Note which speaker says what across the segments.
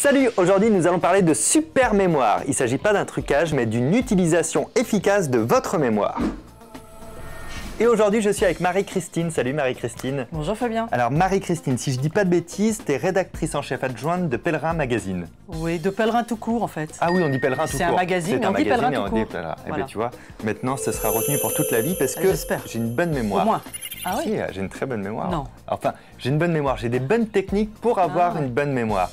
Speaker 1: Salut, aujourd'hui nous allons parler de super mémoire. Il ne s'agit pas d'un trucage mais d'une utilisation efficace de votre mémoire. Et aujourd'hui je suis avec Marie-Christine. Salut Marie-Christine.
Speaker 2: Bonjour Fabien.
Speaker 1: Alors Marie-Christine, si je dis pas de bêtises, tu es rédactrice en chef adjointe de Pèlerin Magazine.
Speaker 2: Oui, de Pèlerin tout court en fait.
Speaker 1: Ah oui, on dit Pèlerin tout court.
Speaker 2: C'est un magazine, mais on dit Pèlerin tout court.
Speaker 1: Voilà.
Speaker 2: Eh
Speaker 1: bien tu vois, maintenant ce sera retenu pour toute la vie parce que j'ai une bonne mémoire.
Speaker 2: Au moins. Ah oui.
Speaker 1: Si, j'ai une très bonne mémoire.
Speaker 2: Non.
Speaker 1: Enfin, j'ai une bonne mémoire, j'ai des bonnes techniques pour avoir une bonne mémoire.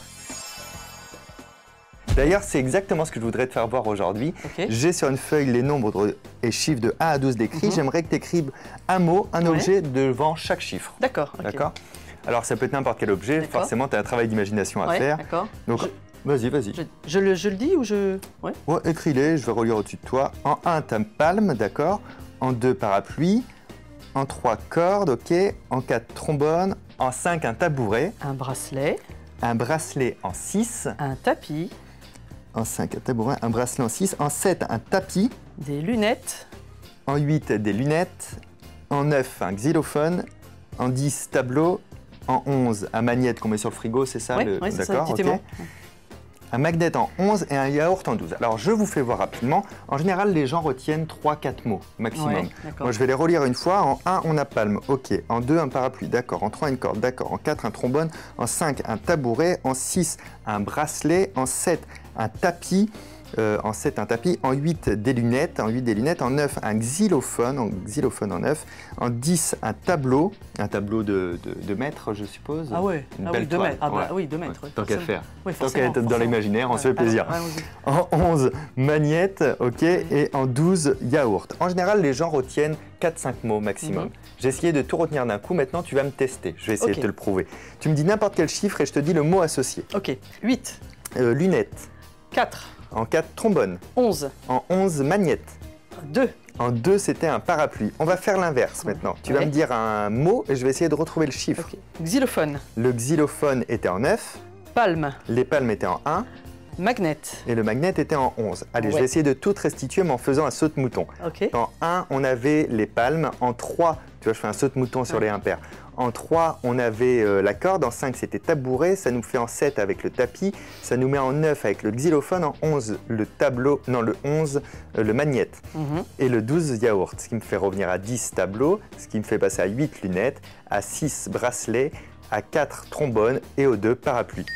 Speaker 1: D'ailleurs, c'est exactement ce que je voudrais te faire voir aujourd'hui.
Speaker 2: Okay.
Speaker 1: J'ai sur une feuille les nombres et chiffres de 1 à 12 décrits. J'aimerais que tu écrives un mot, un objet devant chaque chiffre.
Speaker 2: D'accord. Okay.
Speaker 1: D'accord. Alors, ça peut être n'importe quel objet. Forcément, tu as un travail d'imagination à faire.
Speaker 2: D'accord.
Speaker 1: Donc, vas-y.
Speaker 2: Je le dis ou je...
Speaker 1: Ouais, écris-les, je vais relire au-dessus de toi. En 1, tu as palme, d'accord. En 2, parapluie. En 3, corde, ok. En 4, trombone. En 5, un tabouret.
Speaker 2: Un bracelet.
Speaker 1: Un bracelet en 6.
Speaker 2: Un tapis.
Speaker 1: En 5, un tabouret, un bracelet en 6. En 7, un tapis.
Speaker 2: Des lunettes.
Speaker 1: En 8, des lunettes. En 9, un xylophone. En 10, tableau. En 11, un magnète qu'on met sur le frigo, c'est ça?
Speaker 2: Oui, c'est ça, petit aimant.
Speaker 1: Un magnet en 11 et un yaourt en 12. Alors, je vous fais voir rapidement. En général, les gens retiennent 3-4 mots maximum.
Speaker 2: Ouais,
Speaker 1: moi, je vais les relire une fois. En 1, on a palme. OK. En 2, un parapluie. D'accord. En 3, une corde. D'accord. En 4, un trombone. En 5, un tabouret. En 6, un bracelet. En 7, un tapis. En 7, un tapis. En 8, des lunettes. En 8, des lunettes. En 9, un xylophone. En 9. En 10, un tableau. Un tableau de maître, je suppose.
Speaker 2: Ah oui,
Speaker 1: une belle
Speaker 2: 2 mètres. Ah bah,
Speaker 1: ouais.
Speaker 2: oui, 2 mètres.
Speaker 1: Tant qu'à faire.
Speaker 2: Oui,
Speaker 1: tant qu'à être dans l'imaginaire, on se fait plaisir.
Speaker 2: Ouais,
Speaker 1: en 11, magnète, ok. Et en 12, yaourt. En général, les gens retiennent 4-5 mots maximum. J'ai essayé de tout retenir d'un coup. Maintenant, tu vas me tester. Je vais essayer de te le prouver. Tu me dis n'importe quel chiffre et je te dis le mot associé.
Speaker 2: Ok. 8.
Speaker 1: Lunettes.
Speaker 2: 4.
Speaker 1: En 4, trombone.
Speaker 2: 11.
Speaker 1: En 11, magnète.
Speaker 2: 2.
Speaker 1: En 2, c'était un parapluie. On va faire l'inverse maintenant. Tu vas me dire un mot et je vais essayer de retrouver le chiffre.
Speaker 2: Okay. Xylophone.
Speaker 1: Le xylophone était en 9.
Speaker 2: Palme.
Speaker 1: Les palmes étaient en 1.
Speaker 2: Magnet.
Speaker 1: Et le magnet était en 11. Allez, je vais essayer de tout restituer mais en faisant un saut de mouton.
Speaker 2: Okay.
Speaker 1: En 1, on avait les palmes. En 3, tu vois, je fais un saut de mouton sur les impairs. En 3, on avait la corde. En 5, c'était tabouret. Ça nous fait en 7 avec le tapis. Ça nous met en 9 avec le xylophone. En 11, le tableau. Non, le 11, le magnète. Et le 12, yaourt. Ce qui me fait revenir à 10, tableau. Ce qui me fait passer à 8, lunettes. À 6, bracelet. À 4, trombone. Et au 2, parapluie.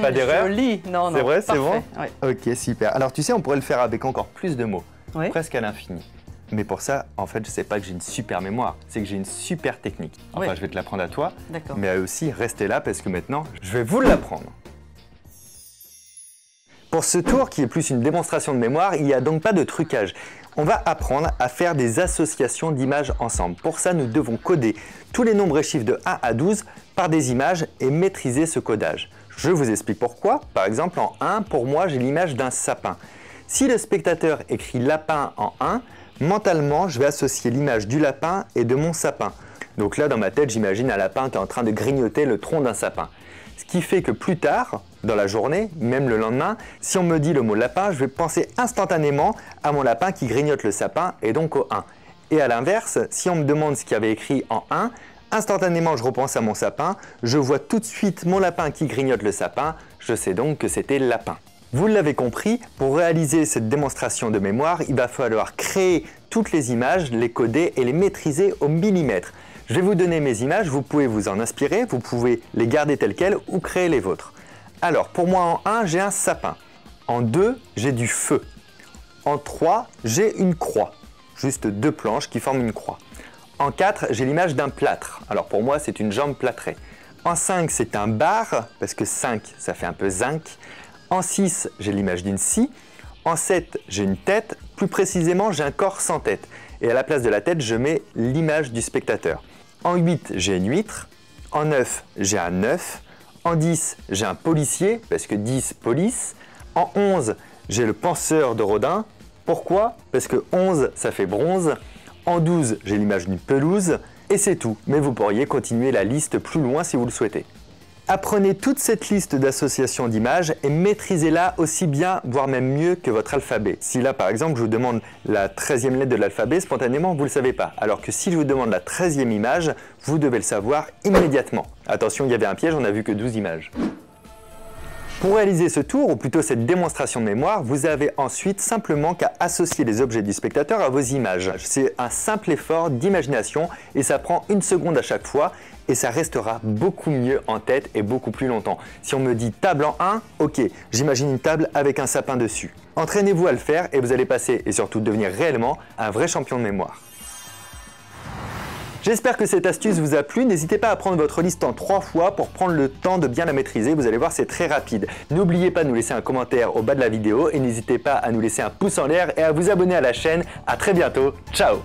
Speaker 1: Pas d'erreur?
Speaker 2: Joli. Non,
Speaker 1: c'est vrai, c'est bon?
Speaker 2: Ouais.
Speaker 1: Ok, super. Alors, tu sais, on pourrait le faire avec encore plus de mots.
Speaker 2: Ouais.
Speaker 1: Presque à l'infini. Mais pour ça, en fait, je sais pas que j'ai une super mémoire, c'est que j'ai une super technique. Enfin, je vais te l'apprendre à toi, mais aussi restez là parce que maintenant, je vais vous l'apprendre. Pour ce tour, qui est plus une démonstration de mémoire, il n'y a donc pas de trucage. On va apprendre à faire des associations d'images ensemble. Pour ça, nous devons coder tous les nombres et chiffres de 1 à 12 par des images et maîtriser ce codage. Je vous explique pourquoi. Par exemple, en 1, pour moi, j'ai l'image d'un sapin. Si le spectateur écrit lapin en 1, mentalement, je vais associer l'image du lapin et de mon sapin. Donc là, dans ma tête, j'imagine un lapin qui est en train de grignoter le tronc d'un sapin. Ce qui fait que plus tard, dans la journée, même le lendemain, si on me dit le mot lapin, je vais penser instantanément à mon lapin qui grignote le sapin et donc au 1. Et à l'inverse, si on me demande ce qu'il y avait écrit en 1, instantanément je repense à mon sapin, je vois tout de suite mon lapin qui grignote le sapin, je sais donc que c'était lapin. Vous l'avez compris, pour réaliser cette démonstration de mémoire, il va falloir créer toutes les images, les coder et les maîtriser au millimètre. Je vais vous donner mes images, vous pouvez vous en inspirer, vous pouvez les garder telles quelles ou créer les vôtres. Alors, pour moi en 1, j'ai un sapin. En 2, j'ai du feu. En 3, j'ai une croix. Juste 2 planches qui forment une croix. En 4, j'ai l'image d'un plâtre. Alors pour moi, c'est une jambe plâtrée. En 5, c'est un bar, parce que 5, ça fait un peu zinc. En 6, j'ai l'image d'une scie. En 7, j'ai une tête. Plus précisément, j'ai un corps sans tête. Et à la place de la tête, je mets l'image du spectateur. En 8, j'ai une huître. En 9, j'ai un œuf. En 10, j'ai un policier, parce que 10, police. En 11, j'ai le penseur de Rodin. Pourquoi? Parce que 11, ça fait bronze. En 12, j'ai l'image d'une pelouse. Et c'est tout. Mais vous pourriez continuer la liste plus loin si vous le souhaitez. Apprenez toute cette liste d'associations d'images et maîtrisez-la aussi bien, voire même mieux que votre alphabet. Si là, par exemple, je vous demande la 13e lettre de l'alphabet, spontanément, vous ne le savez pas. Alors que si je vous demande la 13e image, vous devez le savoir immédiatement. Attention, il y avait un piège, on n'a vu que 12 images. Pour réaliser ce tour, ou plutôt cette démonstration de mémoire, vous avez ensuite simplement qu'à associer les objets du spectateur à vos images. C'est un simple effort d'imagination et ça prend 1 seconde à chaque fois et ça restera beaucoup mieux en tête et beaucoup plus longtemps. Si on me dit table en 1, ok, j'imagine une table avec un sapin dessus. Entraînez-vous à le faire et vous allez passer et surtout devenir réellement un vrai champion de mémoire. J'espère que cette astuce vous a plu. N'hésitez pas à prendre votre liste en 3 fois pour prendre le temps de bien la maîtriser. Vous allez voir, c'est très rapide. N'oubliez pas de nous laisser un commentaire au bas de la vidéo et n'hésitez pas à nous laisser un pouce en l'air et à vous abonner à la chaîne. À très bientôt. Ciao!